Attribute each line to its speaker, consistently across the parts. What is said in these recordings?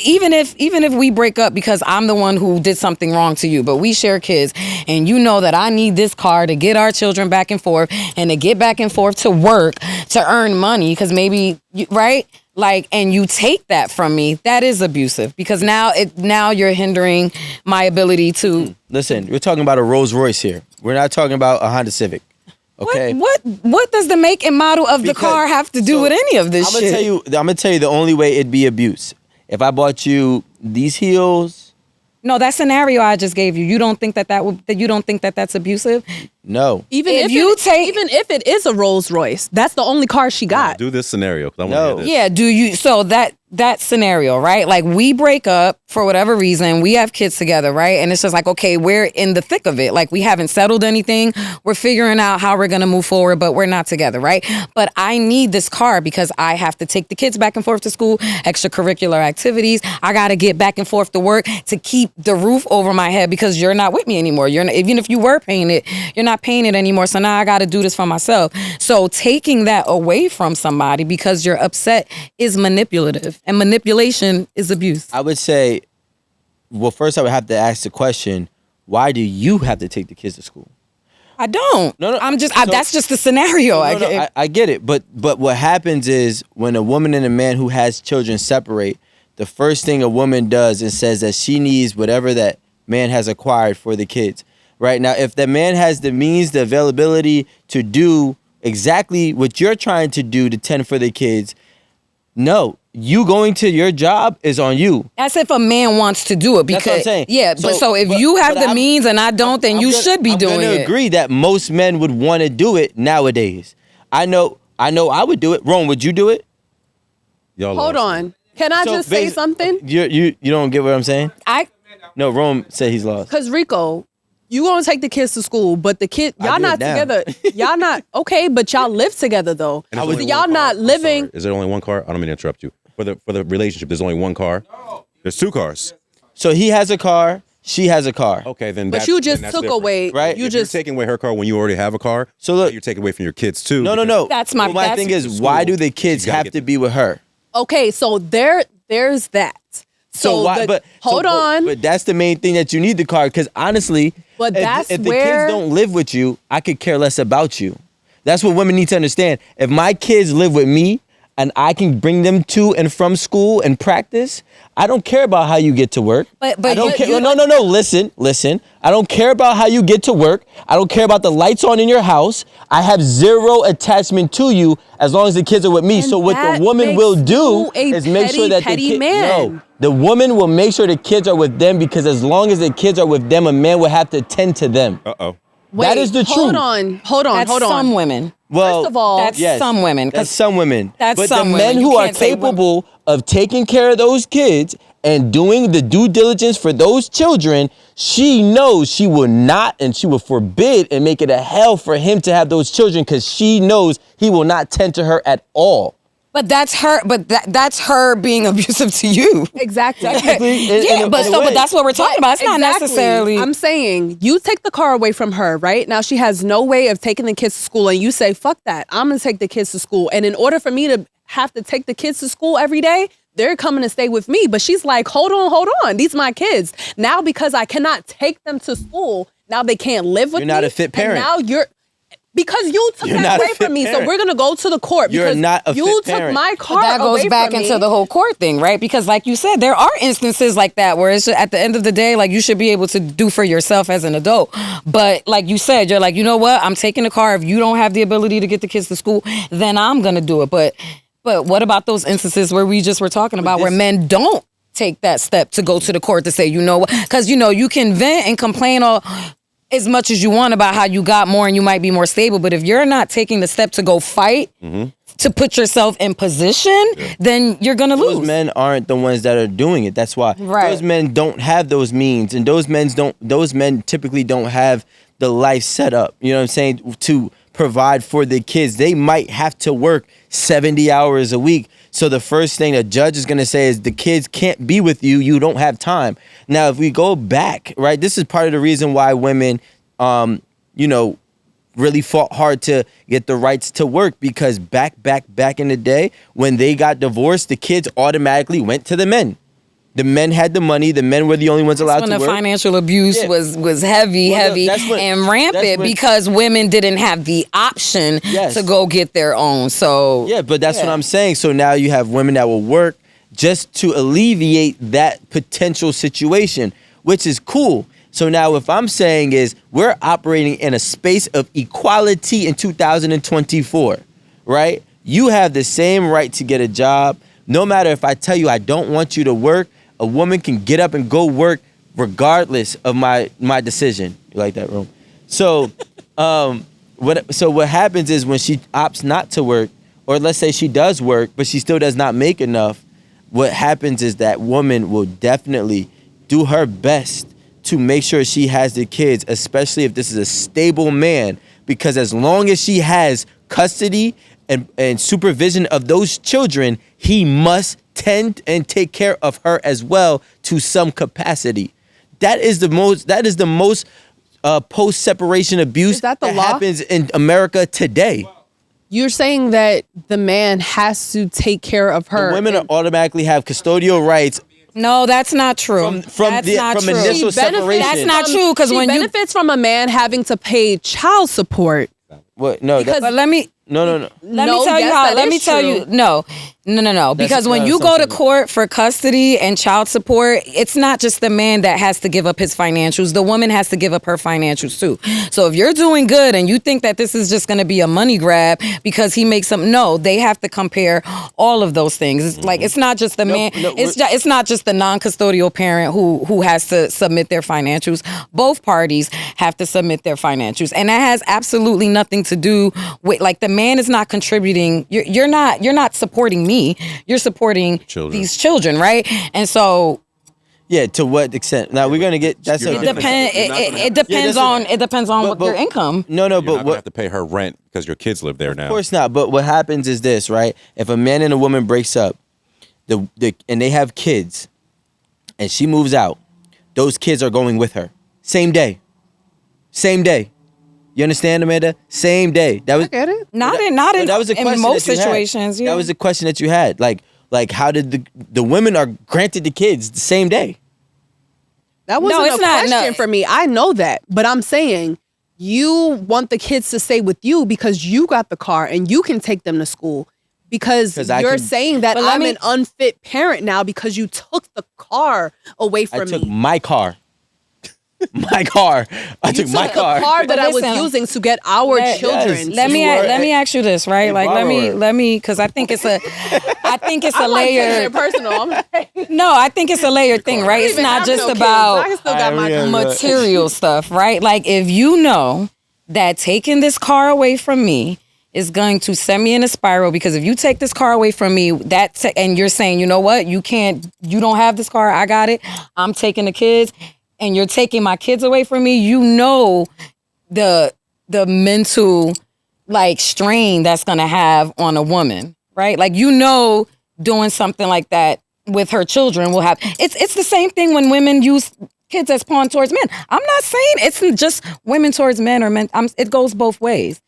Speaker 1: even if we break up because I'm the one who did something wrong to you, but we share kids, and you know that I need this car to get our children back and forth and to get back and forth to work to earn money, because maybe right, like, and you take that from me, that is abusive, because now you're hindering my ability to
Speaker 2: listen. We're talking about a Rolls Royce here. We're not talking about a Honda Civic. Okay.
Speaker 1: What does the make and model of the car have to do with any of this shit?
Speaker 2: I'm gonna tell you the only way it'd be abuse. If I bought you these heels.
Speaker 1: No, that scenario I just gave you. You don't think you don't think that that's abusive?
Speaker 2: No.
Speaker 3: Even if it is a Rolls Royce, that's the only car she got.
Speaker 4: Do this scenario. I want to hear this.
Speaker 1: Yeah, do you? So that scenario, right? Like, we break up for whatever reason. We have kids together, right? And it's just like, okay, we're in the thick of it. Like, we haven't settled anything. We're figuring out how we're going to move forward, but we're not together, right? But I need this car because I have to take the kids back and forth to school, extracurricular activities. I got to get back and forth to work to keep the roof over my head, because you're not with me anymore. You're not, even if you were paying it, you're not paying it anymore. So now I got to do this for myself. So taking that away from somebody because you're upset is manipulative. And manipulation is abuse.
Speaker 2: I would say, well, first I would have to ask the question, why do you have to take the kids to school?
Speaker 1: I don't.
Speaker 2: No.
Speaker 1: That's just the scenario.
Speaker 2: I get it. But what happens is, when a woman and a man who has children separate, the first thing a woman does is says that she needs whatever that man has acquired for the kids. Right? Now, if the man has the means, the availability to do exactly what you're trying to do to tend for the kids, no, you going to your job is on you.
Speaker 1: That's if a man wants to do it. Because,
Speaker 2: that's what I'm saying.
Speaker 1: Yeah, so if you have the means and I don't, then you should be doing it.
Speaker 2: I'm going to agree that most men would want to do it nowadays. I know I would do it. Rome, would you do it?
Speaker 3: Hold on. Can I just say something?
Speaker 2: You don't get what I'm saying? No, Rome said he's lost.
Speaker 3: Because Rico, you gonna take the kids to school, but the kid, y'all not together. Y'all not, okay, but y'all live together though. So y'all not living.
Speaker 4: Is there only one car? I don't mean to interrupt you. For the relationship, there's only one car? No. There's two cars.
Speaker 2: So he has a car, she has a car.
Speaker 4: Okay, then
Speaker 3: but you just took away,
Speaker 2: right?
Speaker 4: You're taking away her car when you already have a car. So look, you're taking away from your kids too.
Speaker 2: No.
Speaker 1: That's my
Speaker 2: thing is, why do the kids have to be with her?
Speaker 3: Okay, so there's that. Hold on.
Speaker 2: But that's the main thing, that you need the car, because honestly,
Speaker 3: but
Speaker 2: if the kids don't live with you, I could care less about you. That's what women need to understand. If my kids live with me and I can bring them to and from school and practice, I don't care about how you get to work.
Speaker 1: But
Speaker 2: I don't care. No. Listen. I don't care about how you get to work. I don't care about the lights on in your house. I have zero attachment to you as long as the kids are with me.
Speaker 3: And
Speaker 2: so what the woman will do is make sure that the woman will make sure the kids are with them, because as long as the kids are with them, a man will have to tend to them.
Speaker 3: Wait,
Speaker 2: that is the truth.
Speaker 3: Hold on.
Speaker 1: That's some women.
Speaker 2: Well,
Speaker 3: first of all,
Speaker 1: that's some women.
Speaker 2: That's some women.
Speaker 1: That's
Speaker 2: but
Speaker 1: some
Speaker 2: the men
Speaker 1: women.
Speaker 2: who are capable of taking care of those kids and doing the due diligence for those children, she knows she will not, and she will forbid and make it a hell for him to have those children, because she knows he will not tend to her at all.
Speaker 1: But that's her. But that's her being abusive to you.
Speaker 3: Exactly.
Speaker 1: But that's what we're talking about. It's not necessarily.
Speaker 3: I'm saying you take the car away from her, right? Now she has no way of taking the kids to school, and you say, "Fuck that! I'm gonna take the kids to school." And in order for me to have to take the kids to school every day, they're coming to stay with me. But she's like, "Hold on, these are my kids." Now because I cannot take them to school, now they can't live with me.
Speaker 2: You're not a fit parent.
Speaker 3: And now because you took that away from me, so we're gonna go to the court.
Speaker 2: You're not a fit
Speaker 3: you
Speaker 2: parent.
Speaker 3: took my car.
Speaker 1: But that goes back into the whole court thing, right? Because like you said, there are instances like that where it's at the end of the day, like, you should be able to do for yourself as an adult. But like you said, you're like, you know what? I'm taking the car. If you don't have the ability to get the kids to school, then I'm gonna do it. But what about those instances where we just were talking about where men don't take that step to go to the court to say, you know what? Because you can vent and complain all as much as you want about how you got more and you might be more stable, but if you're not taking the step to go fight to put yourself in position, then you're gonna lose.
Speaker 2: Those men aren't the ones that are doing it. That's why those men don't have those means, and those men typically don't have the life set up. You know what I'm saying? To provide for the kids, they might have to work 70 hours a week. So the first thing a judge is going to say is the kids can't be with you. You don't have time. Now, if we go back, right, this is part of the reason why women, really fought hard to get the rights to work, because back in the day when they got divorced, the kids automatically went to the men. The men had the money. The men were the only ones allowed
Speaker 1: when
Speaker 2: to
Speaker 1: the
Speaker 2: work.
Speaker 1: financial abuse was heavy and rampant because women didn't have the option to go get their own. So
Speaker 2: yeah, but that's what I'm saying. So now you have women that will work just to alleviate that potential situation, which is cool. So now what I'm saying is we're operating in a space of equality in 2024, right? You have the same right to get a job. No matter if I tell you I don't want you to work, a woman can get up and go work regardless of my decision. You like that, Rome? So, what happens is when she opts not to work, or let's say she does work, but she still does not make enough, what happens is that woman will definitely do her best to make sure she has the kids, especially if this is a stable man, because as long as she has custody and supervision of those children, he must tend and take care of her as well to some capacity. That is the most post-separation abuse
Speaker 3: that law?
Speaker 2: happens in America today.
Speaker 3: You're saying that the man has to take care of her.
Speaker 2: The women automatically have custodial rights.
Speaker 1: No, that's not true.
Speaker 2: From initial separation.
Speaker 1: That's not true because when you
Speaker 3: benefits from a man having to pay child support.
Speaker 2: What? No,
Speaker 1: but let me.
Speaker 2: No.
Speaker 1: Let me tell you how. Let me tell you. No. Because when you go to court for custody and child support, it's not just the man that has to give up his financials. The woman has to give up her financials too. So if you're doing good and you think that this is just going to be a money grab because he makes some, no, they have to compare all of those things. It's like it's not just the man. It's not just the non-custodial parent who has to submit their financials. Both parties have to submit their financials, and that has absolutely nothing to do with like the man is not contributing. You're not supporting me. You're supporting these children, right? And so,
Speaker 2: yeah. To what extent? Now we're gonna get. That's
Speaker 1: it depends on what your income.
Speaker 2: No,
Speaker 4: You're
Speaker 2: but
Speaker 4: not gonna have to pay her rent because your kids live there now.
Speaker 2: Of course not. But what happens is this, right? If a man and a woman breaks up, and they have kids, and she moves out, those kids are going with her. Same day. You understand, Amanda? Same day. That was.
Speaker 3: I get it.
Speaker 1: Not in most situations. Yeah.
Speaker 2: That was the question that you had. Like how did the women are granted the kids the same day?
Speaker 3: That wasn't a question for me. I know that, but I'm saying you want the kids to stay with you because you got the car and you can take them to school. Because you're saying that I'm an unfit parent now because you took the car away from me.
Speaker 2: I took my car. My car. I took my car.
Speaker 3: The car that I was using to get our children.
Speaker 1: Let me ask you this, right? Like let me because I think it's a layered
Speaker 3: personal.
Speaker 1: No, I think it's a layered thing, right? It's not just about
Speaker 3: I still got my
Speaker 1: material stuff, right? Like if you know that taking this car away from me is going to send me in a spiral because if you take this car away from me, and you're saying, you know what, you don't have this car, I got it, I'm taking the kids. And you're taking my kids away from me, you know the mental like strain that's gonna have on a woman, right? Like you know doing something like that with her children will have it's the same thing when women use kids as pawn towards men. I'm not saying it's just women towards men or men. It goes both ways.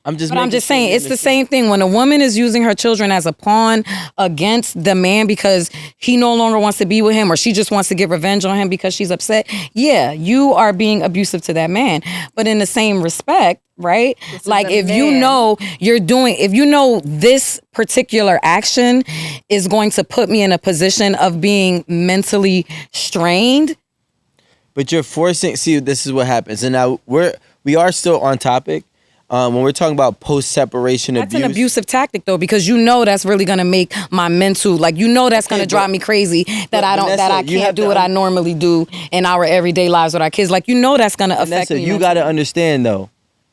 Speaker 1: I'm just saying it's the same thing when a woman is using her children as a pawn against the man because he no longer wants to be with him or she just wants to get revenge on him because she's upset. Yeah, you are being abusive to that man. But in the same respect, right? Like if you know this particular action is going to put me in a position of being mentally strained.
Speaker 2: But you're forcing, see, this is what happens. And now we are still on topic. When we're talking about post-separation abuse.
Speaker 1: That's an abusive tactic, though, because you know that's really going to make my mental, like, you know that's going to drive me crazy that I can't do what I normally do in our everyday lives with our kids. Like, you know that's going to affect me.
Speaker 2: You got to understand, though,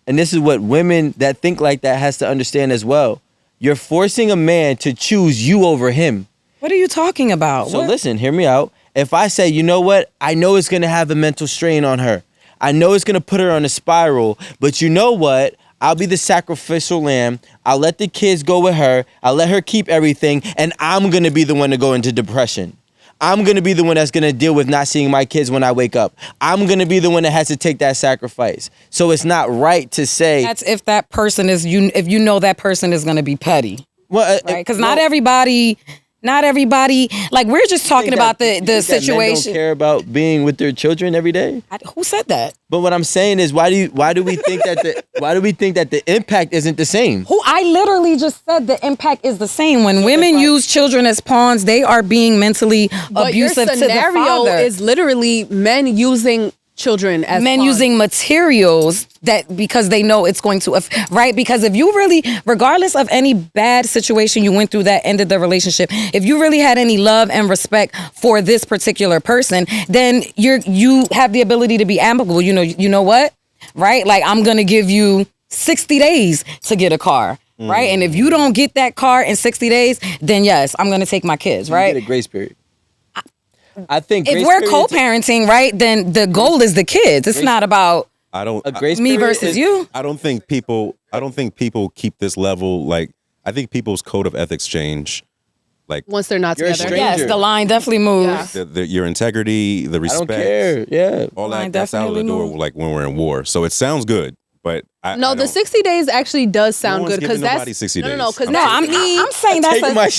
Speaker 2: and this is what women that think like that has to understand as well. You're forcing a man to choose you over him.
Speaker 1: What are you talking about?
Speaker 2: So listen, hear me out. If I say, you know what, I know it's going to have a mental strain on her. I know it's going to put her on a spiral, but you know what? I'll be the sacrificial lamb. I'll let the kids go with her. I'll let her keep everything. And I'm going to be the one to go into depression. I'm going to be the one that's going to deal with not seeing my kids when I wake up. I'm going to be the one that has to take that sacrifice. So it's not right to say.
Speaker 1: That's if that person is, if you know that person is going to be petty.
Speaker 2: Well,
Speaker 1: right? Because not everybody Not everybody, like we're just talking about the situation.
Speaker 2: Men don't care about being with their children every day.
Speaker 1: Who said that?
Speaker 2: But what I'm saying is, why do we think that the impact isn't the same?
Speaker 1: I literally just said the impact is the same. When women use children as pawns, they are being mentally abusive to the father.
Speaker 3: Your scenario is literally men using children as
Speaker 1: men
Speaker 3: pawns.
Speaker 1: using materials that because they know it's going to right, because if you really, regardless of any bad situation you went through that ended the relationship, if you really had any love and respect for this particular person, then you have the ability to be amicable. You know what, right? Like, I'm gonna give you 60 days to get a car, right? And if you don't get that car in 60 days, then yes, I'm gonna take my kids, right?
Speaker 2: You get a grace period. I think
Speaker 1: if we're co-parenting, right, then the goal is the kids. It's not about me versus you.
Speaker 4: I don't think people keep this level. Like, I think people's code of ethics change. Like,
Speaker 3: once they're not together.
Speaker 1: Yes, the line definitely moves.
Speaker 4: Yeah. Your integrity, the respect.
Speaker 2: I don't care. Yeah,
Speaker 4: all that's out of the door. Like when we're in war. So it sounds good. But
Speaker 3: the 60 days actually does sound good because that's
Speaker 4: 60 days.
Speaker 3: No, because
Speaker 1: I'm saying that's a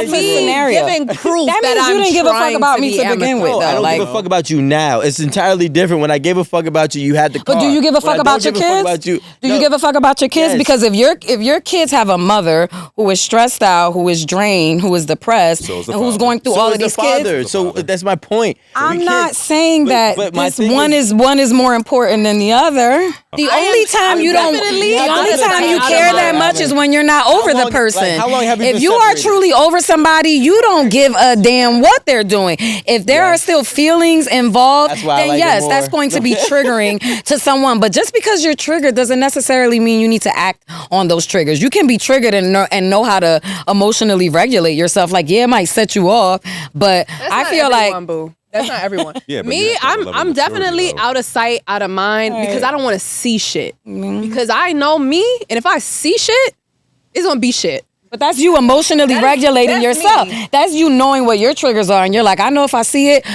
Speaker 1: scenario.
Speaker 3: Giving proof
Speaker 1: that means
Speaker 3: that
Speaker 1: you didn't give a fuck about me to begin with.
Speaker 2: I don't give a fuck about you now. It's entirely different. When I gave a fuck about you, you had the car.
Speaker 1: But do you give a fuck about your kids? Do you give a fuck about your kids? Because if your kids have a mother who is stressed out, who is drained, who is depressed, and who's going through all of these kids,
Speaker 2: so that's my point.
Speaker 1: I'm not saying that one is more important than the other. The only time you don't. The only time you care that much is when you're not over the person.
Speaker 2: How long have you been
Speaker 1: if you are truly over somebody, you don't give a damn what they're doing. If there are still feelings involved, then yes, that's going to be triggering to someone. But just because you're triggered doesn't necessarily mean you need to act on those triggers. You can be triggered and know how to emotionally regulate yourself. Like, yeah, it might set you off, but I feel like.
Speaker 3: Boo. That's not everyone.
Speaker 4: Yeah,
Speaker 3: me, I'm definitely out of sight, out of mind because I don't want to see shit. Because I know me, and if I see shit, it's gonna be shit.
Speaker 1: But that's you emotionally regulating yourself. Me. That's you knowing what your triggers are, and you're like, I know if I see it,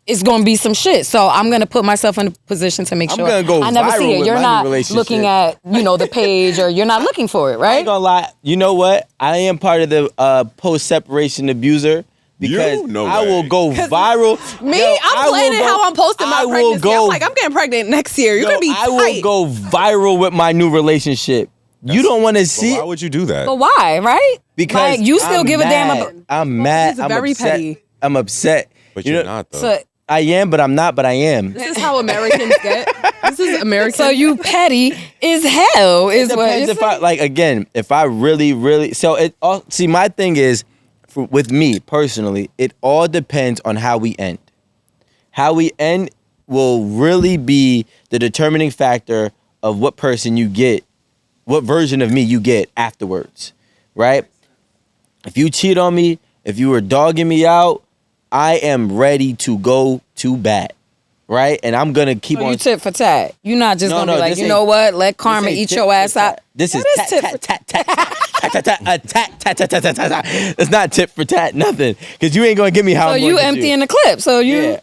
Speaker 1: it's gonna be some shit. So I'm gonna put myself in a position to make sure I never see it. You're not looking at the page, or you're not looking for it, right?
Speaker 2: I ain't gonna lie. You know what? I am part of the post-separation abuser. Because I will go viral.
Speaker 3: I'm planning how I'm posting my pregnancy. I'm like, I'm getting pregnant next year. You're going to be tight.
Speaker 2: I will go viral with my new relationship. You don't want to see it?
Speaker 4: Why would you do that?
Speaker 1: But why, right?
Speaker 2: Because
Speaker 1: you still give a damn about.
Speaker 2: I'm mad. I'm
Speaker 3: very
Speaker 2: upset.
Speaker 3: petty.
Speaker 2: I'm upset.
Speaker 4: But you're not, though. So,
Speaker 2: I am, but I'm not, but I am.
Speaker 3: This is how Americans get. This is American.
Speaker 1: So you petty is hell, is what you're
Speaker 2: saying. If I really, see, my thing is, with me personally, it all depends on how we end. How we end will really be the determining factor of what person you get, what version of me you get afterwards, right? If you cheat on me, if you were dogging me out, I am ready to go to bat, right? And I'm gonna keep on.
Speaker 1: You tit for tat. You're not just gonna be like, you know what? Let karma eat your ass out.
Speaker 2: This is tit for tat. It's not tit for tat, nothing. Because you ain't gonna give me how.
Speaker 1: So
Speaker 2: I'm
Speaker 1: you emptying the clip. So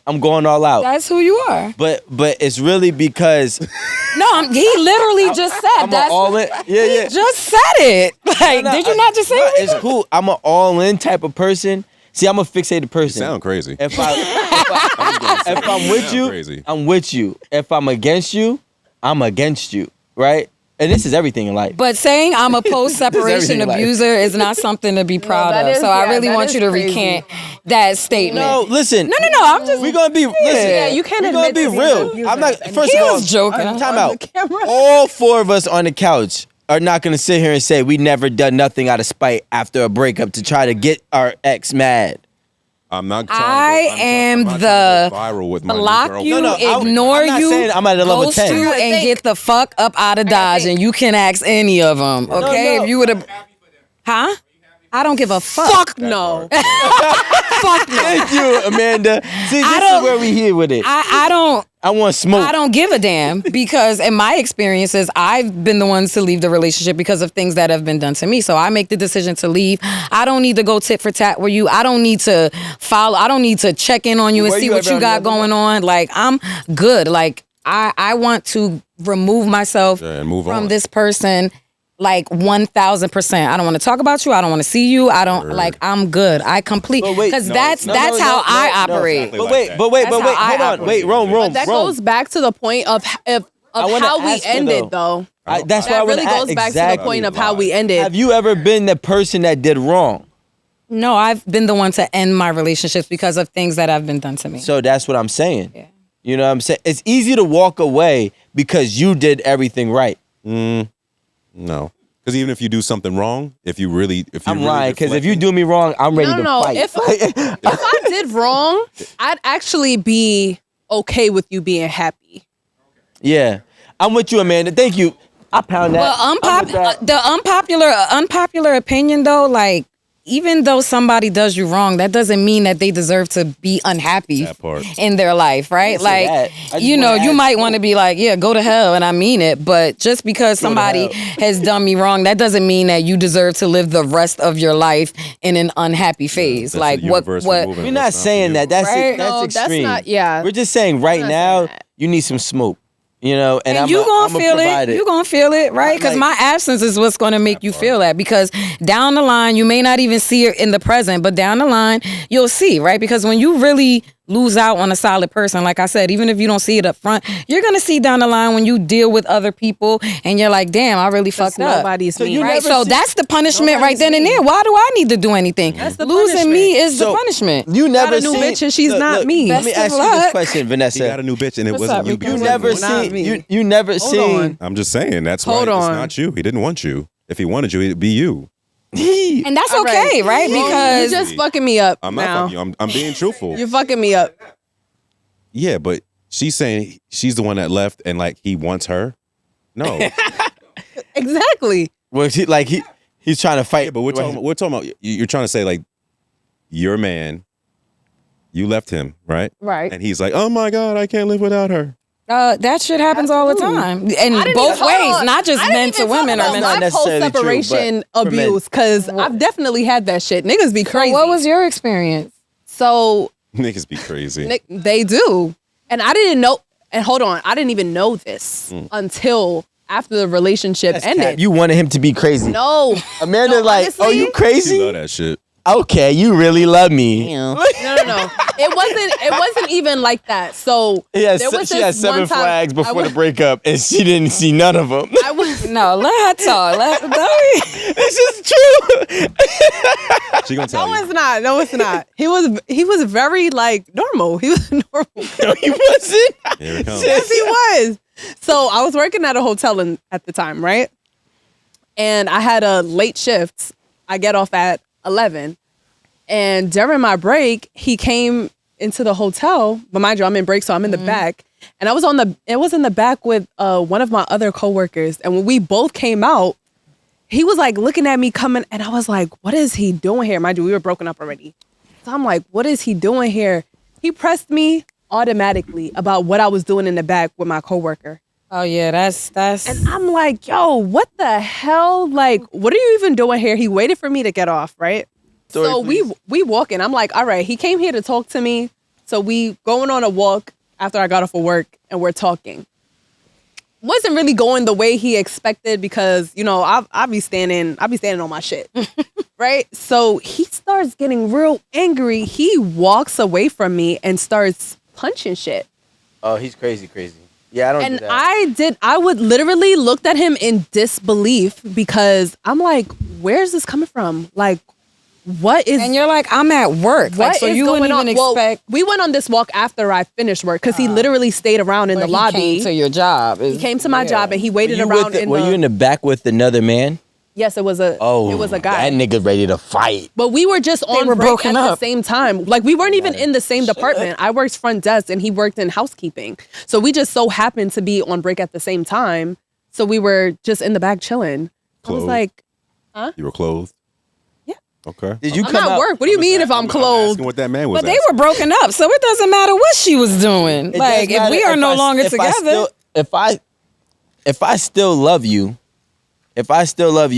Speaker 2: I'm going all out.
Speaker 1: That's who you are.
Speaker 2: But it's really because.
Speaker 1: He literally just said that.
Speaker 2: He
Speaker 1: just said it. Like, did you not just say it?
Speaker 2: It's cool. I'm an all-in type of person. See, I'm a fixated person.
Speaker 4: You sound crazy.
Speaker 2: If I'm with you, I'm with you. If I'm against you, I'm against you, right? And this is everything in life.
Speaker 1: But saying I'm a post-separation abuser is not something to be proud of. So I really want you to recant that statement.
Speaker 2: No, listen.
Speaker 1: No. I'm just.
Speaker 2: We're gonna be. Listen.
Speaker 3: Yeah, you can't admit
Speaker 2: to be real. I'm not. First
Speaker 1: he
Speaker 2: of all,
Speaker 1: was joking.
Speaker 2: Time out. All four of us on the couch are not gonna sit here and say we never done nothing out of spite after a breakup to try to get our ex mad.
Speaker 4: I'm not.
Speaker 1: I am the block you, ignore you,
Speaker 2: I'm at a level 10.
Speaker 1: Ghost you, and get the fuck up out of Dodge, and you can ask any of them. Okay, if you would have, huh? I don't give a fuck.
Speaker 3: Fuck no.
Speaker 1: Fuck no.
Speaker 2: Thank you, Amanda. See, this is where we here with it. I want smoke.
Speaker 1: I don't give a damn because in my experiences, I've been the ones to leave the relationship because of things that have been done to me. So I make the decision to leave. I don't need to go tit for tat with you. I don't need to follow. I don't need to check in on you and see what you got going on. Like, I'm good. Like, I want to remove myself from this person like 1,000%. I don't want to talk about you. I don't want to see you. I don't like. I'm good. I complete because that's how I operate.
Speaker 2: But wait, hold on. Wait, Rome.
Speaker 3: That goes back to the point of how we ended, though.
Speaker 2: That's why
Speaker 3: That
Speaker 2: I
Speaker 3: really goes back to the point of how we ended.
Speaker 2: Have you ever been the person that did wrong?
Speaker 1: No, I've been the one to end my relationships because of things that have been done to me.
Speaker 2: So that's what I'm saying.
Speaker 1: Yeah.
Speaker 2: You know what I'm saying? It's easy to walk away because you did everything right.
Speaker 4: No. Because even if you do something wrong,
Speaker 2: I'm lying. Because if you do me wrong, I'm ready to fight.
Speaker 3: If I did wrong, I'd actually be okay with you being happy.
Speaker 2: Yeah, I'm with you, Amanda. Thank you. I pound that.
Speaker 1: Well, the unpopular opinion though, like, even though somebody does you wrong, that doesn't mean that they deserve to be unhappy in their life, right? Like, you know, you might want to be like, yeah, go to hell, and I mean it. But just because somebody has done me wrong, that doesn't mean that you deserve to live the rest of your life in an unhappy phase. Like, what?
Speaker 2: We're not saying that. That's
Speaker 1: right?
Speaker 2: that's extreme.
Speaker 3: That's not. Yeah,
Speaker 2: we're just saying right now you need some smoke. You know, and
Speaker 1: you gonna feel it. You gonna feel it, right? Because my absence is what's gonna make you feel that. Because down the line, you may not even see it in the present, but down the line, you'll see, right? Because when you really lose out on a solid person, like I said, even if you don't see it up front, you're gonna see down the line when you deal with other people, and you're like, damn, I really fucked up.
Speaker 3: Nobody's me,
Speaker 1: right? So that's the punishment right then and there. Why do I need to do anything?
Speaker 3: That's the
Speaker 1: Losing
Speaker 3: punishment.
Speaker 1: me is the punishment.
Speaker 2: You never
Speaker 3: got a new bitch and she's not me.
Speaker 2: Let me
Speaker 1: Best
Speaker 2: ask
Speaker 1: of
Speaker 2: you this
Speaker 1: luck.
Speaker 2: question, Vanessa.
Speaker 4: He got a new bitch and it wasn't you.
Speaker 2: You never seen. You never seen.
Speaker 4: I'm just saying that's why it's not you. He didn't want you. If he wanted you, it'd be you.
Speaker 1: And that's okay, right? Because
Speaker 3: you're just fucking me up.
Speaker 4: I'm not
Speaker 3: now.
Speaker 4: fucking you. I'm being truthful.
Speaker 3: You're fucking me up.
Speaker 4: Yeah, but she's saying she's the one that left and like he wants her. No.
Speaker 3: Exactly.
Speaker 2: Well, he's trying to fight.
Speaker 4: Yeah, but we're talking about you're trying to say like your man, you left him, right?
Speaker 3: Right.
Speaker 4: And he's like, oh my God, I can't live without her.
Speaker 1: That shit happens all the time, and both ways, not just men to women or men.
Speaker 3: Not necessarily post-separation abuse, because I've definitely had that shit. Niggas be crazy.
Speaker 1: What was your experience?
Speaker 3: So
Speaker 4: niggas be crazy.
Speaker 3: They do, and I didn't know. And hold on, I didn't even know this until after the relationship ended.
Speaker 2: You wanted him to be crazy.
Speaker 3: No,
Speaker 2: Amanda,
Speaker 3: honestly,
Speaker 2: oh, you crazy?
Speaker 4: You love that shit.
Speaker 2: Okay, you really love me.
Speaker 3: No. It wasn't even like that. So
Speaker 2: she had 7 flags before the breakup, and she didn't see none of them.
Speaker 1: No, let her talk.
Speaker 2: This is true.
Speaker 4: She gonna tell you.
Speaker 3: No, it's not. He was very like normal. He was normal.
Speaker 2: No, he wasn't.
Speaker 4: Here it comes.
Speaker 3: Yes, he was. So I was working at a hotel at the time, right? And I had a late shift. I get off at 11. And during my break, he came into the hotel. But mind you, I'm in break, so I'm in the back. And it was in the back with one of my other coworkers. And when we both came out, he was like looking at me coming, and I was like, what is he doing here? Mind you, we were broken up already. So I'm like, what is he doing here? He pressed me automatically about what I was doing in the back with my coworker.
Speaker 1: Oh yeah, that's.
Speaker 3: And I'm like, yo, what the hell? Like, what are you even doing here? He waited for me to get off, right? So we walking. I'm like, all right, he came here to talk to me. So we going on a walk after I got off of work, and we're talking. Wasn't really going the way he expected because, you know, I be standing on my shit. Right? So he starts getting real angry. He walks away from me and starts punching shit.
Speaker 2: Oh, he's crazy. Yeah, I don't do that.
Speaker 3: And I would literally looked at him in disbelief because I'm like, where's this coming from? Like, what is...
Speaker 1: And you're like, I'm at work. Like, so you wouldn't even expect...
Speaker 3: Well, we went on this walk after I finished work because he literally stayed around in the lobby.
Speaker 1: He came to your job.
Speaker 3: He came to my job and he waited around
Speaker 2: Were you in the back with another man?
Speaker 3: Yes, it was a guy.
Speaker 2: That nigga ready to fight.
Speaker 3: But we were just on break at the same time. Like, we weren't even in the same department. I worked front desk and he worked in housekeeping. So we just so happened to be on break at the same time. So we were just in the back chilling.
Speaker 4: Clothed.
Speaker 3: I was like, huh?
Speaker 4: You were clothed?
Speaker 3: Yeah.
Speaker 4: Okay.
Speaker 2: Did you
Speaker 3: I'm at work. What do you mean if I'm clothed?
Speaker 4: What that man was
Speaker 1: But they were broken up, so it doesn't matter what she was doing. Like, if we are no longer together.
Speaker 2: If I still love you,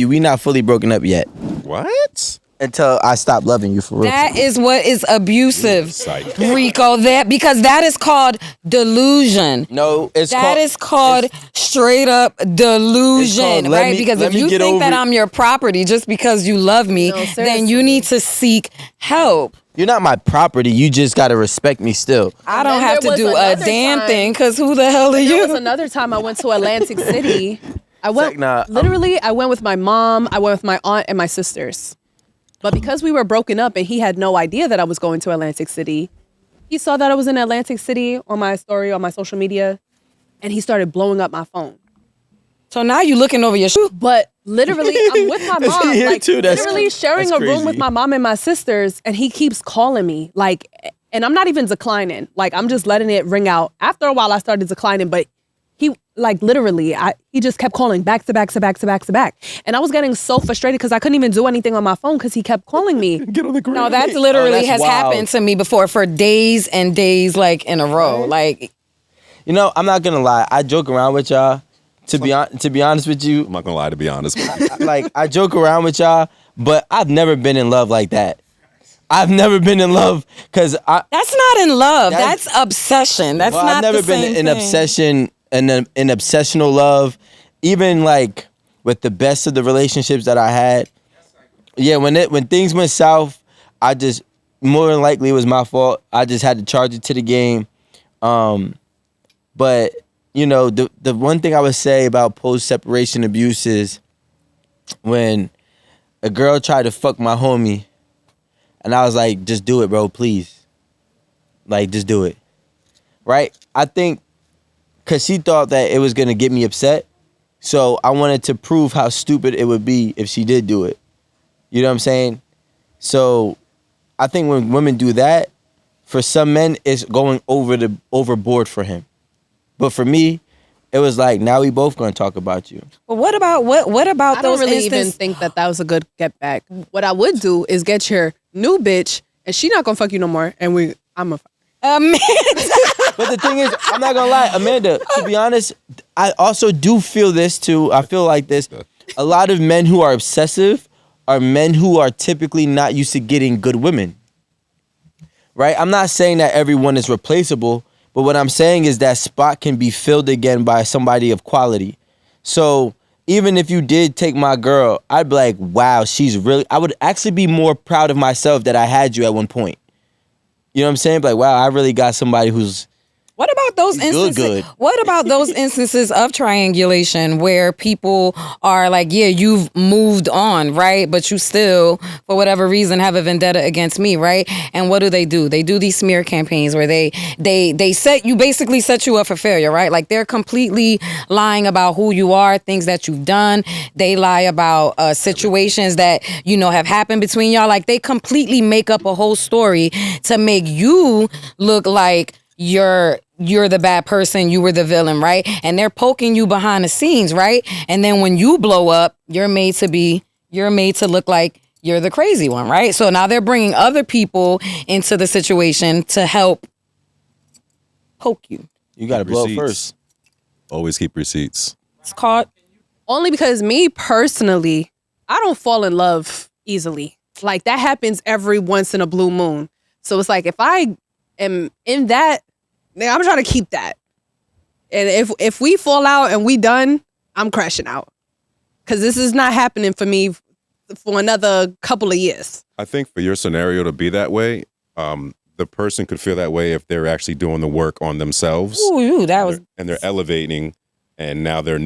Speaker 2: we not fully broken up yet.
Speaker 4: What?
Speaker 2: until I stop loving you for real.
Speaker 1: That is what is abusive,
Speaker 4: Psych.
Speaker 1: Rico. Because that is called delusion.
Speaker 2: No,
Speaker 1: That is called straight up delusion,
Speaker 2: let
Speaker 1: right?
Speaker 2: me-
Speaker 1: Because
Speaker 2: let
Speaker 1: if
Speaker 2: me
Speaker 1: you
Speaker 2: get
Speaker 1: think that
Speaker 2: over-
Speaker 1: I'm your property just because you love me,
Speaker 3: No,
Speaker 1: then
Speaker 3: seriously.
Speaker 1: you need to seek help.
Speaker 2: You're not my property. You just gotta respect me still.
Speaker 1: I don't
Speaker 3: then
Speaker 1: have
Speaker 3: there
Speaker 1: to
Speaker 3: was
Speaker 1: do a
Speaker 3: another
Speaker 1: damn
Speaker 3: time-
Speaker 1: thing because who the hell are
Speaker 3: There was
Speaker 1: you?
Speaker 3: another time I went to Atlantic City. I went
Speaker 2: Nah,
Speaker 3: literally. I went with my mom. I went with my aunt and my sisters. But because we were broken up and he had no idea that I was going to Atlantic City, he saw that I was in Atlantic City on my story on my social media, and he started blowing up my phone.
Speaker 1: So now you looking over your shoe.
Speaker 3: But literally, I'm with my mom,
Speaker 2: Here
Speaker 3: like
Speaker 2: too, that's-
Speaker 3: literally sharing
Speaker 2: that's
Speaker 3: a room with
Speaker 2: crazy.
Speaker 3: my mom and my sisters, and he keeps calling me, like, and I'm not even declining, like I'm just letting it ring out. After a while, I started declining, but he, like, literally, he just kept calling back to back to back to back to back, and I was getting so frustrated because I couldn't even do anything on my phone because he kept calling me.
Speaker 4: Get on the ground.
Speaker 1: No, that's literally
Speaker 2: that's
Speaker 1: has
Speaker 2: wild.
Speaker 1: happened to me before for days and days, like in a row. Like,
Speaker 2: You know, I'm not gonna lie. I joke around with y'all. To be honest with you,
Speaker 4: I'm not gonna lie, to be honest with you.
Speaker 2: like I joke around with y'all, but I've never been in love like that. I've never been in love because
Speaker 1: that's not in love.
Speaker 2: That's-
Speaker 1: That's obsession. That's not
Speaker 2: I've never
Speaker 1: the
Speaker 2: been
Speaker 1: same
Speaker 2: in
Speaker 1: thing.
Speaker 2: obsession and an obsessional love, even like with the best of the relationships that I had. Yeah, when things went south, I just more than likely it was my fault. I just had to charge it to the game. But you know, the one thing I would say about post separation abuse is when a girl tried to fuck my homie, and I was like, just do it, bro, please. Like, just do it. Right? I think because she thought that it was going to get me upset. So I wanted to prove how stupid it would be if she did do it. You know what I'm saying? So I think when women do that, for some men, it's going overboard for him. But for me, it was like, now we both going to talk about you.
Speaker 1: But what about
Speaker 3: I don't
Speaker 1: those
Speaker 3: really even
Speaker 1: instances?
Speaker 3: think that was a good get back. What I would do is get your new bitch, and she not gonna fuck you no more. And I'm a.
Speaker 1: Amanda.
Speaker 2: But the thing is, I'm not going to lie, Amanda, to be honest, I also do feel this too. I feel like this. A lot of men who are obsessive are men who are typically not used to getting good women. Right? I'm not saying that everyone is replaceable, but what I'm saying is that spot can be filled again by somebody of quality. So even if you did take my girl, I'd be like, wow, I would actually be more proud of myself that I had you at one point. You know what I'm saying? Like, wow, I really got somebody who's
Speaker 1: What about those instances?
Speaker 2: good.
Speaker 1: What about those instances of triangulation where people are like, yeah, you've moved on, right? But you still, for whatever reason, have a vendetta against me, right? And what do? They do these smear campaigns where they basically set you up for failure, right? Like they're completely lying about who you are, things that you've done. They lie about situations that, have happened between y'all. Like they completely make up a whole story to make you look like you're the bad person, you were the villain, right? And they're poking you behind the scenes, right? And then when you blow up, you're made to look like you're the crazy one, right? So now they're bringing other people into the situation to help poke you.
Speaker 2: you got to blow up
Speaker 4: Receipts.
Speaker 2: first.
Speaker 4: Always keep receipts.
Speaker 1: It's called
Speaker 3: Only because me personally, I don't fall in love easily. Like that happens every once in a blue moon. So it's like if I am in that, then I'm trying to keep that. And if we fall out and we done, I'm crashing out. Cause this is not happening for me for another couple of years.
Speaker 4: I think for your scenario to be that way, the person could feel that way if they're actually doing the work on themselves.
Speaker 1: ooh, that was
Speaker 4: And they're elevating, and now they're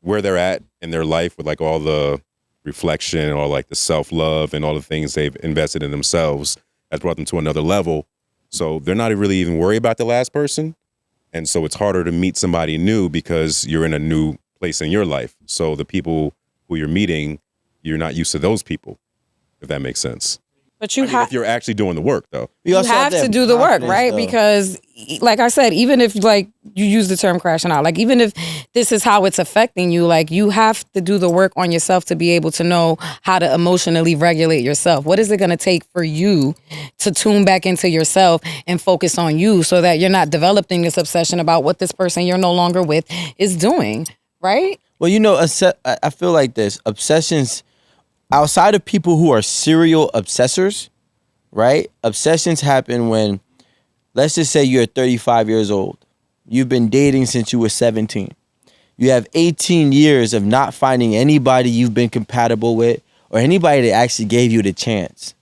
Speaker 4: where they're at in their life with like all the reflection or like the self-love and all the things they've invested in themselves has brought them to another level. So they're not really even worried about the last person. And so it's harder to meet somebody new because you're in a new place in your life. So the people who you're meeting, you're not used to those people, if that makes sense.
Speaker 1: but you
Speaker 4: I mean,
Speaker 1: have
Speaker 4: if you're actually doing the work, though.
Speaker 2: You
Speaker 1: you
Speaker 2: also
Speaker 1: have to
Speaker 2: have
Speaker 1: do the work,
Speaker 2: confidence,
Speaker 1: right?
Speaker 2: though.
Speaker 1: Because, like I said, even if like you use the term crashing out, like even if this is how it's affecting you, like you have to do the work on yourself to be able to know how to emotionally regulate yourself. What is it going to take for you to tune back into yourself and focus on you so that you're not developing this obsession about what this person you're no longer with is doing, right?
Speaker 2: Well, I feel like this. Obsessions, outside of people who are serial obsessors, right? Obsessions happen when, let's just say you're 35 years old. You've been dating since you were 17. You have 18 years of not finding anybody you've been compatible with or anybody that actually gave you the chance.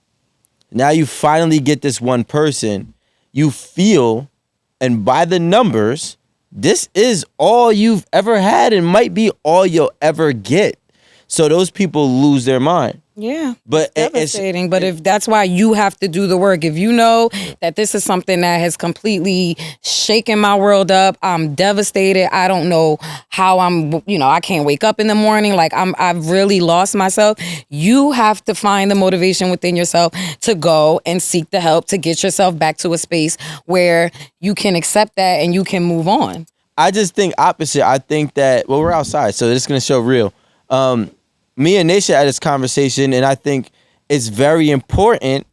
Speaker 2: Now you finally get this one person. You feel, and by the numbers, this is all you've ever had and might be all you'll ever get. So those people lose their mind.
Speaker 1: Yeah,
Speaker 2: but
Speaker 1: it's devastating. But if that's why you have to do the work, if you know that this is something that has completely shaken my world up, I'm devastated. I don't know how I can't wake up in the morning. Like I've really lost myself. You have to find the motivation within yourself to go and seek the help to get yourself back to a space where you can accept that and you can move on.
Speaker 2: I just think opposite. I think that, well, we're outside, so it's going to show real. Me and Nisha had this conversation, and I think it's very important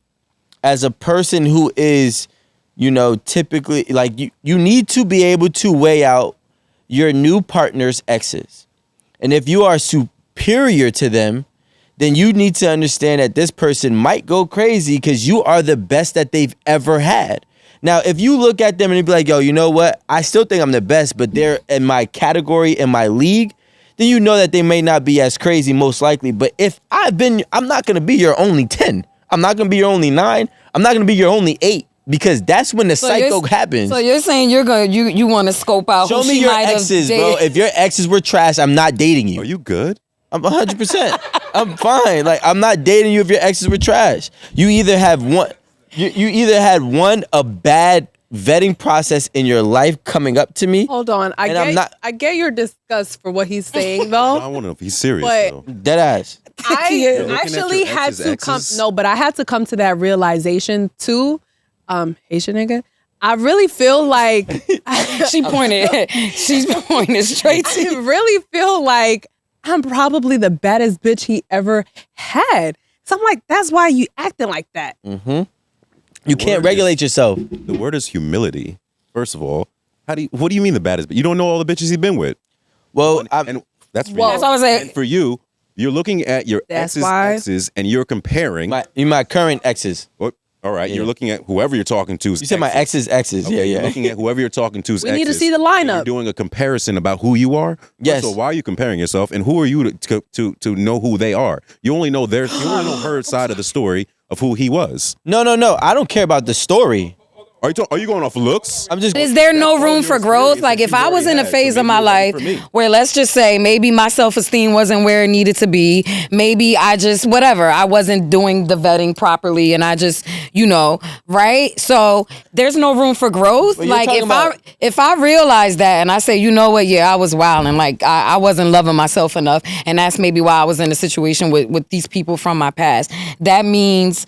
Speaker 2: as a person who is, typically, like, you need to be able to weigh out your new partner's exes. And if you are superior to them, then you need to understand that this person might go crazy because you are the best that they've ever had. Now, if you look at them and you be like, yo, you know what? I still think I'm the best, but they're in my category, in my league, then you know that they may not be as crazy, most likely. But if I'm not going to be your only 10. I'm not going to be your only 9. I'm not going to be your only 8. Because that's when the cycle happens.
Speaker 1: So you're saying you want to scope out
Speaker 2: Show
Speaker 1: who
Speaker 2: me
Speaker 1: she
Speaker 2: your
Speaker 1: might
Speaker 2: exes,
Speaker 1: have
Speaker 2: bro.
Speaker 1: dated.
Speaker 2: If your exes were trash, I'm not dating you.
Speaker 4: Are you good?
Speaker 2: I'm 100%. I'm fine. Like, I'm not dating you if your exes were trash. You either have one. You either had a bad vetting process in your life coming up to me.
Speaker 3: Hold on. I get your disgust for what he's saying, though.
Speaker 4: I want to know if he's serious,
Speaker 3: But-
Speaker 4: though.
Speaker 2: Dead ass.
Speaker 3: I actually had to come. No, but I had to come to that realization too. Haitian nigga. I really feel like
Speaker 1: She's pointing straight to
Speaker 3: I
Speaker 1: you.
Speaker 3: really feel like I'm probably the baddest bitch he ever had. So I'm like, that's why you acting like that.
Speaker 2: Mm-hmm. You can't regulate yourself.
Speaker 4: The word is humility. First of all, what do you mean the baddest? But you don't know all the bitches he's been with.
Speaker 2: Well,
Speaker 4: and that's for
Speaker 3: Well,
Speaker 4: you.
Speaker 1: That's what I was saying.
Speaker 4: And for you, you're looking at your
Speaker 3: That's
Speaker 4: ex's
Speaker 3: why.
Speaker 4: exes and you're comparing.
Speaker 2: my current exes.
Speaker 4: What? All right,
Speaker 2: Yeah.
Speaker 4: You're looking at whoever you're talking to.
Speaker 2: You said my exes.
Speaker 4: Okay,
Speaker 2: Yeah.
Speaker 4: You're looking at whoever you're talking to's
Speaker 3: We
Speaker 4: exes.
Speaker 3: need to see the
Speaker 4: and
Speaker 3: lineup.
Speaker 4: You're doing a comparison about who you are.
Speaker 2: Yes.
Speaker 4: So why are you comparing yourself? And who are you to know who they are? You only know her side of the story of who he was.
Speaker 2: No. I don't care about the story.
Speaker 4: Are you going off looks?
Speaker 2: I'm just.
Speaker 1: Is there no
Speaker 4: That's all
Speaker 1: room
Speaker 4: your
Speaker 1: for growth?
Speaker 4: experience
Speaker 1: Like
Speaker 4: that
Speaker 1: if
Speaker 4: you
Speaker 1: I was
Speaker 4: already
Speaker 1: in a
Speaker 4: had,
Speaker 1: phase
Speaker 4: so
Speaker 1: of my
Speaker 4: maybe
Speaker 1: life
Speaker 4: it wasn't for me.
Speaker 1: where, let's just say, maybe my self-esteem wasn't where it needed to be. Maybe I wasn't doing the vetting properly and I just, right? So there's no room for growth.
Speaker 2: Well, you're
Speaker 1: Like
Speaker 2: talking
Speaker 1: if I realize that and I say, you know what, yeah, I was wild and like I wasn't loving myself enough, and that's maybe why I was in a situation with these people from my past. That means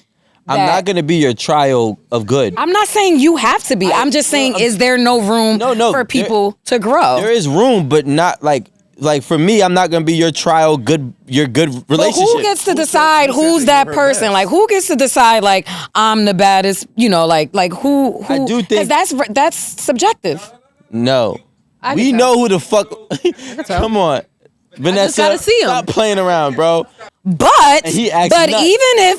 Speaker 2: I'm not going to be your trial of good.
Speaker 1: I'm not saying you have to be. I'm just saying, is there no room for people to grow?
Speaker 2: There is room, but not like for me, I'm not going to be your trial your good
Speaker 1: But
Speaker 2: relationship.
Speaker 1: who gets to decide who's that person?
Speaker 4: best?
Speaker 1: Like, who gets to decide, like, I'm the baddest, like who?
Speaker 2: I do think-
Speaker 1: 'cause that's subjective.
Speaker 2: No.
Speaker 3: I
Speaker 2: We
Speaker 3: can
Speaker 2: know who the fuck.
Speaker 3: tell.
Speaker 2: Come on. Vanessa,
Speaker 3: gotta see him.
Speaker 2: stop playing around, bro.
Speaker 1: But
Speaker 2: And he acts
Speaker 1: but
Speaker 2: nuts.
Speaker 1: even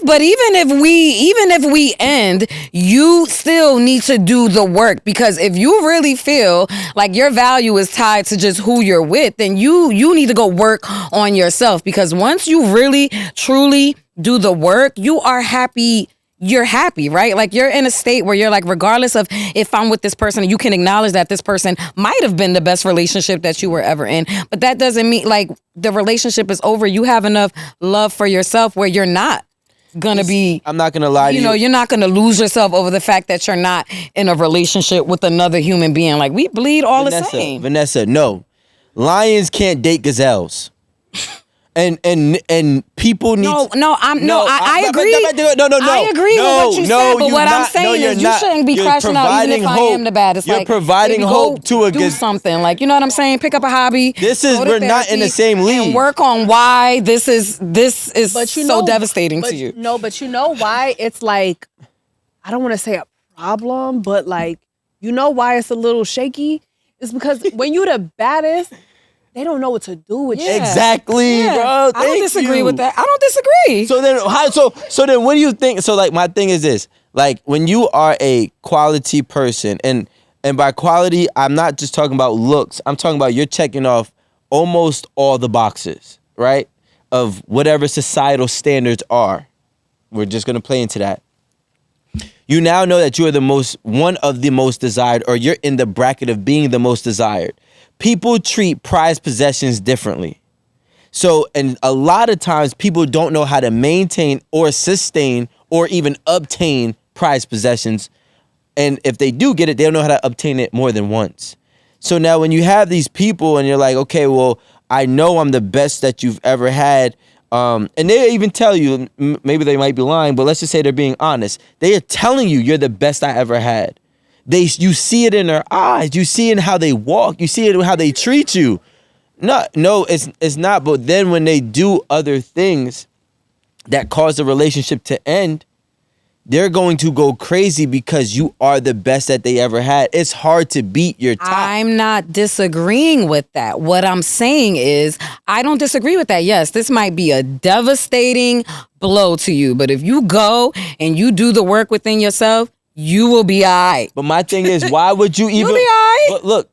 Speaker 1: if we end, you still need to do the work, because if you really feel like your value is tied to just who you're with, then you need to go work on yourself, because once you really truly do the work, you are happy. You're happy, right? Like you're in a state where you're like, regardless of if I'm with this person, you can acknowledge that this person might have been the best relationship that you were ever in. But that doesn't mean like the relationship is over. You have enough love for yourself where you're not gonna be,
Speaker 2: I'm not going to lie to you.
Speaker 1: you're not gonna lose yourself over the fact that you're not in a relationship with another human being. Like we bleed all the same.
Speaker 2: Vanessa, no. Lions can't date gazelles. And people need
Speaker 1: I agree.
Speaker 2: No.
Speaker 1: I agree with what you said, but what I'm saying is you shouldn't be
Speaker 2: You're
Speaker 1: crashing out even if I
Speaker 2: providing
Speaker 1: am the baddest.
Speaker 2: You're
Speaker 1: like,
Speaker 2: providing
Speaker 1: maybe
Speaker 2: hope
Speaker 1: go
Speaker 2: to a
Speaker 1: do something. Like, you know what I'm saying? Pick up a hobby.
Speaker 2: We're not in the same league.
Speaker 1: And work on why this is
Speaker 3: But you
Speaker 1: so
Speaker 3: know,
Speaker 1: devastating
Speaker 3: but,
Speaker 1: to you.
Speaker 3: No, but you know why it's like, I don't want to say a problem, but like, you know why it's a little shaky? It's because when you're the baddest, they don't know what to do with you.
Speaker 2: Exactly, bro.
Speaker 1: I don't disagree with that. I don't disagree.
Speaker 2: So then, so then, what do you think? So like, my thing is this: like, when you are a quality person, and by quality, I'm not just talking about looks. I'm talking about you're checking off almost all the boxes, right? Of whatever societal standards are. We're just gonna play into that. You now know that you are one of the most desired, or you're in the bracket of being the most desired. People treat prized possessions differently. So, and a lot of times people don't know how to maintain or sustain or even obtain prized possessions. And if they do get it, they don't know how to obtain it more than once. So now when you have these people and you're like, okay, well, I know I'm the best that you've ever had. And they even tell you, maybe they might be lying, but let's just say they're being honest. They are telling you you're the best I ever had. You see it in their eyes. You see it in how they walk. You see it in how they treat you. No, it's not. But then when they do other things that cause the relationship to end, they're going to go crazy because you are the best that they ever had. It's hard to beat your top.
Speaker 1: I'm not disagreeing with that. What I'm saying is, I don't disagree with that. Yes, this might be a devastating blow to you, but if you go and you do the work within yourself, you will be all right.
Speaker 2: But my thing is, why would you even...
Speaker 1: You'll be all right.
Speaker 2: But look,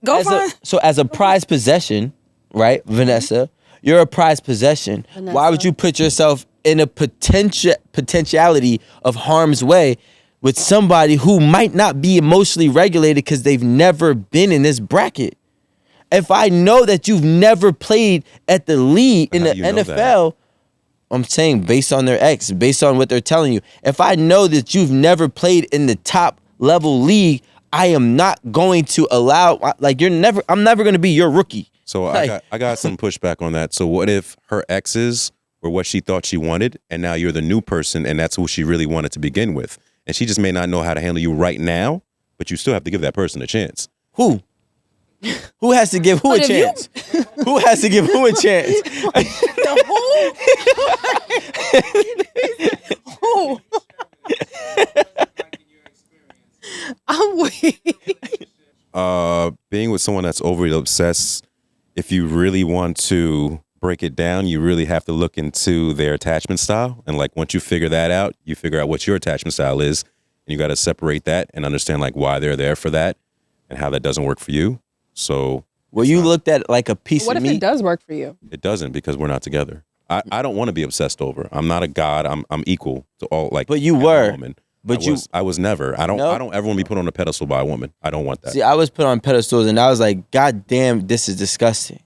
Speaker 2: as a prized possession, right, Vanessa, you're a prized possession. Vanessa. Why would you put yourself in a potentiality of harm's way with somebody who might not be emotionally regulated because they've never been in this bracket? If I know that you've never played at the league in the NFL, I'm saying based on their ex, based on what they're telling you, if I know that you've never played in the top level league, I am not going to allow, I'm never going to be your rookie.
Speaker 4: So I got some pushback on that. So what if her exes were what she thought she wanted, and now you're the new person, and that's who she really wanted to begin with, and she just may not know how to handle you right now, but you still have to give that person a chance.
Speaker 2: Who? Who has to give who a chance? Who has to give who a chance?
Speaker 3: The who? I'm weak.
Speaker 4: Being with someone that's overly obsessed, if you really want to break it down, you really have to look into their attachment style. And like, once you figure that out, you figure out what your attachment style is, and you got to separate that and understand like why they're there for that and how that doesn't work for you. So,
Speaker 2: well, you looked at like a piece of meat.
Speaker 3: What if it does work for you?
Speaker 4: It doesn't, because we're not together. I don't want to be obsessed over. I'm not a god. I'm equal to all, like.
Speaker 2: But you were.
Speaker 4: Woman. But I was never. I don't ever want to be put on a pedestal by a woman. I don't want that.
Speaker 2: See, I was put on pedestals and I was like, God damn, this is disgusting.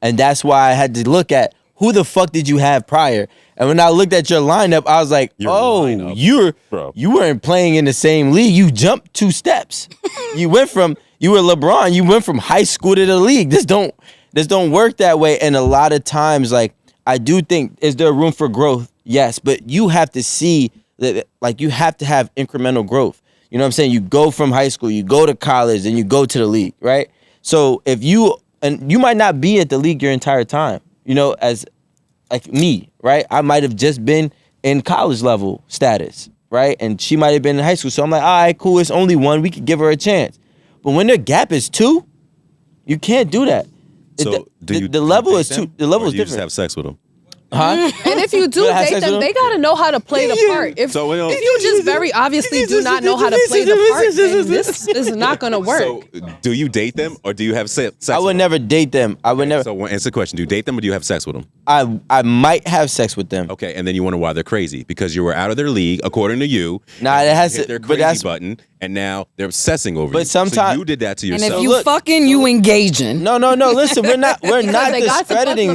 Speaker 2: And that's why I had to look at who the fuck did you have prior? And when I looked at your lineup, I was like, you weren't playing in the same league. You jumped 2 steps. You were LeBron. You went from high school to the league. This don't work that way. And a lot of times, like, I do think, is there room for growth? Yes, but you have to see that, like, you have to have incremental growth. You know what I'm saying? You go from high school, you go to college, and you go to the league, right? So if you might not be at the league your entire time, you know, as like me, right? I might have just been in college level status, right? And she might have been in high school. So I'm like, all right, cool. It's only 1. We could give her a chance. But when the gap is 2, you can't do that.
Speaker 4: So
Speaker 2: the level is 2. The level is different.
Speaker 4: You just have sex with them.
Speaker 2: Huh?
Speaker 3: And if you do date them, they gotta know how to play the part. If you just very obviously do not know how to play the part, then this is not gonna work.
Speaker 4: So, do you date them or do you have sex?
Speaker 2: I would never date them. I would never.
Speaker 4: So, answer the question: do you date them or do you have sex with them?
Speaker 2: I might have sex with them.
Speaker 4: Okay, and then you wonder why they're crazy because you were out of their league, according to you.
Speaker 2: Nah, it has
Speaker 4: hit
Speaker 2: to.
Speaker 4: their crazy button, and now they're obsessing over you.
Speaker 2: But sometimes
Speaker 4: you did that to yourself.
Speaker 1: And if you fucking, you engaging.
Speaker 2: No. Listen, we're not discrediting.